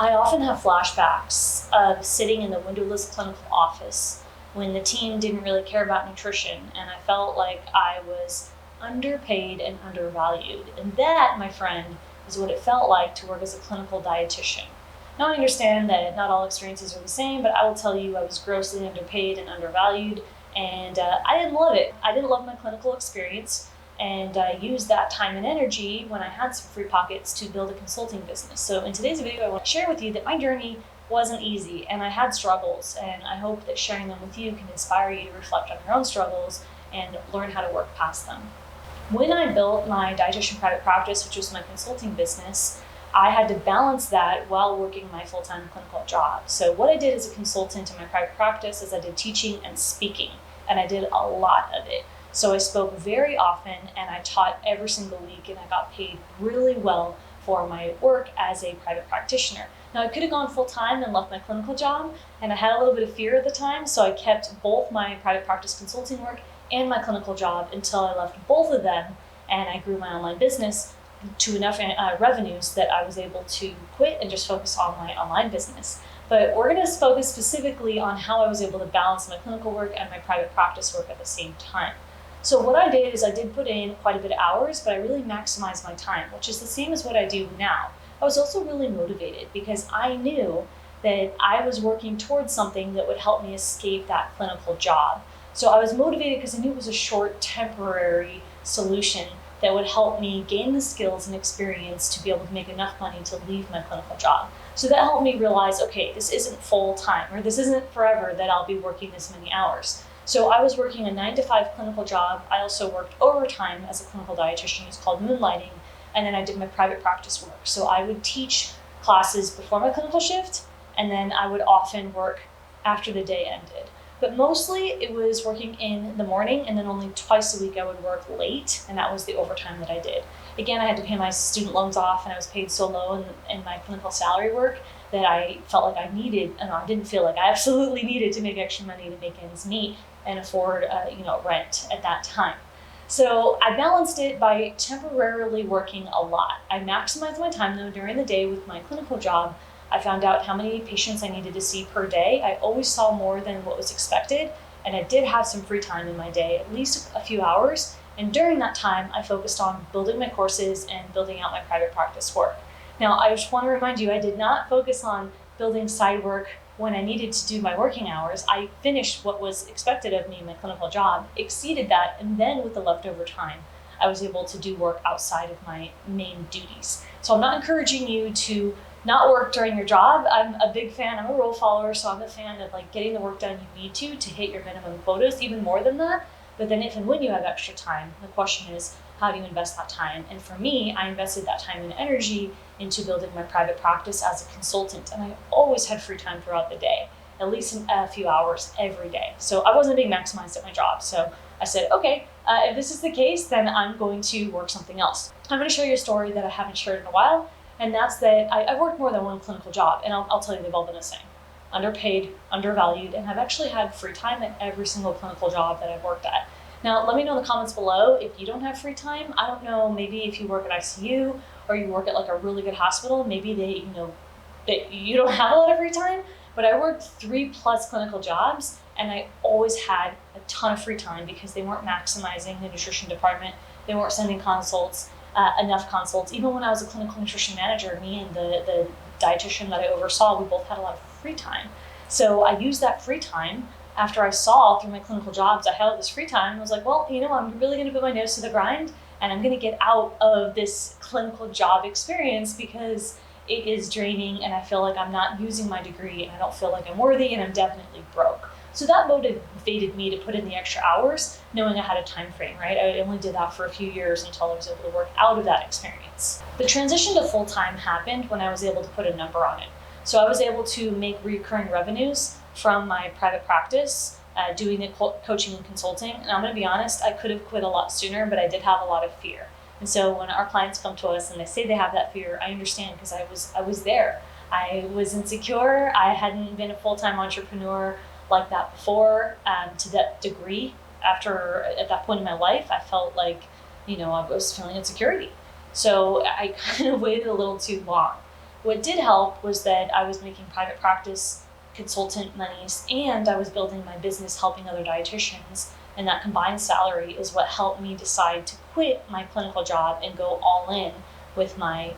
I often have flashbacks of sitting in the windowless clinical office when the team didn't really care about nutrition, and I felt like I was underpaid and undervalued. And that, my friend, is what it felt like to work as a clinical dietitian. Now, I understand that not all experiences are the same, but I will tell you I was grossly underpaid and undervalued, and I didn't love it. I didn't love my clinical experience, and I used that time and energy when I had some free pockets to build a consulting business. So in today's video, I want to share with you that my journey wasn't easy and I had struggles, and I hope that sharing them with you can inspire you to reflect on your own struggles and learn how to work past them. When I built my dietitian private practice, which was my consulting business, I had to balance that while working my full-time clinical job. So what I did as a consultant in my private practice is I did teaching and speaking, and I did a lot of it. So I spoke very often and I taught every single week, and I got paid really well for my work as a private practitioner. Now, I could have gone full-time and left my clinical job, and I had a little bit of fear at the time, so I kept both my private practice consulting work and my clinical job until I left both of them, and I grew my online business to enough revenues that I was able to quit and just focus on my online business. But we're going to focus specifically on how I was able to balance my clinical work and my private practice work at the same time. So what I did is I did put in quite a bit of hours, but I really maximized my time, which is the same as what I do now. I was also really motivated because I knew that I was working towards something that would help me escape that clinical job. So I was motivated because I knew it was a short, temporary solution that would help me gain the skills and experience to be able to make enough money to leave my clinical job. So that helped me realize, okay, this isn't full time, or this isn't forever that I'll be working this many hours. So I was working a 9-to-5 clinical job. I also worked overtime as a clinical dietitian. It's called moonlighting. And then I did my private practice work. So I would teach classes before my clinical shift, and then I would often work after the day ended. But mostly it was working in the morning, and then only twice a week I would work late, and that was the overtime that I did. Again, I had to pay my student loans off, and I was paid so low in my clinical salary work that I felt like I needed, and I didn't feel like I absolutely needed to make extra money to make ends meet and afford rent at that time. So I balanced it by temporarily working a lot. I maximized my time though during the day with my clinical job. I found out how many patients I needed to see per day. I always saw more than what was expected, and I did have some free time in my day, at least a few hours. And during that time, I focused on building my courses and building out my private practice work. Now, I just want to remind you, I did not focus on building side work when I needed to do my working hours. I finished what was expected of me in my clinical job, exceeded that, and then with the leftover time, I was able to do work outside of my main duties. So I'm not encouraging you to not work during your job. I'm a big fan, I'm a rule follower, so I'm a fan of getting the work done you need to hit your minimum quotas, even more than that. But then if and when you have extra time, the question is, how do you invest that time? And for me, I invested that time and energy into building my private practice as a consultant. And I always had free time throughout the day, at least a few hours every day. So I wasn't being maximized at my job. So I said, okay, if this is the case, then I'm going to work something else. I'm going to show you a story that I haven't shared in a while. And that's that I've worked more than one clinical job. And I'll tell you, they've all been the same. Underpaid, undervalued, and I've actually had free time at every single clinical job that I've worked at. Now, let me know in the comments below if you don't have free time. I don't know, maybe if you work at ICU or you work at a really good hospital, maybe that you don't have a lot of free time, but I worked 3+ clinical jobs and I always had a ton of free time because they weren't maximizing the nutrition department. They weren't sending consults, enough consults. Even when I was a clinical nutrition manager, me and the dietitian that I oversaw, we both had a lot of free time. So I used that free time. After I saw through my clinical jobs, I had all this free time. I was like, well, I'm really going to put my nose to the grind and I'm going to get out of this clinical job experience because it is draining and I feel like I'm not using my degree and I don't feel like I'm worthy and I'm definitely broke. So that motivated me to put in the extra hours, knowing I had a time frame, right? I only did that for a few years until I was able to work out of that experience. The transition to full-time happened when I was able to put a number on it. So I was able to make recurring revenues from my private practice, doing the coaching and consulting. And I'm going to be honest, I could have quit a lot sooner, but I did have a lot of fear. And so when our clients come to us and they say they have that fear, I understand because I was there. I was insecure. I hadn't been a full-time entrepreneur like that before, to that degree. At that point in my life, I felt like, I was feeling insecurity. So I kind of waited a little too long. What did help was that I was making private practice consultant monies and I was building my business helping other dietitians. And that combined salary is what helped me decide to quit my clinical job and go all in with my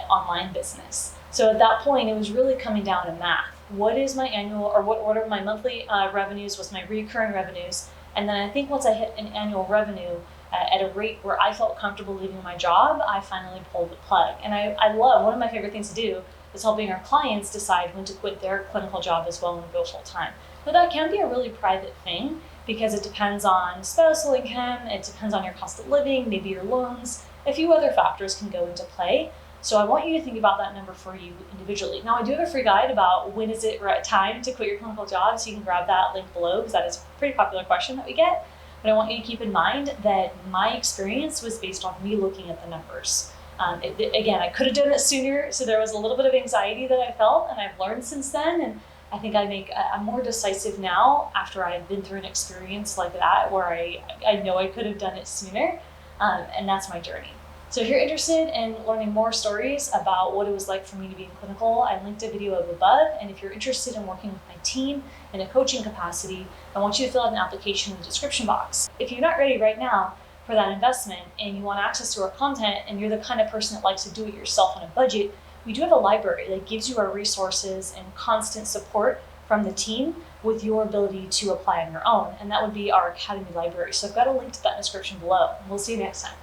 online business. So at that point, it was really coming down to math. What is my annual, or what are my monthly revenues? What's my recurring revenues? And then I think once I hit an annual revenue at a rate where I felt comfortable leaving my job, I finally pulled the plug. And I love, one of my favorite things to do is helping our clients decide when to quit their clinical job as well and go full time. But that can be a really private thing because it depends on spousal income, it depends on your cost of living, maybe your loans, a few other factors can go into play. So I want you to think about that number for you individually. Now I do have a free guide about when is it right time to quit your clinical job, so you can grab that link below because that is a pretty popular question that we get. But I want you to keep in mind that my experience was based on me looking at the numbers. Again, I could have done it sooner, so there was a little bit of anxiety that I felt, and I've learned since then. And I think I'm more decisive now after I've been through an experience like that where I know I could have done it sooner, and that's my journey. So if you're interested in learning more stories about what it was like for me to be in clinical, I linked a video up above. And if you're interested in working with my team in a coaching capacity, I want you to fill out an application in the description box. If you're not ready right now for that investment and you want access to our content and you're the kind of person that likes to do it yourself on a budget, we do have a library that gives you our resources and constant support from the team with your ability to apply on your own. And that would be our Academy library. So I've got a link to that in the description below. We'll see you next time.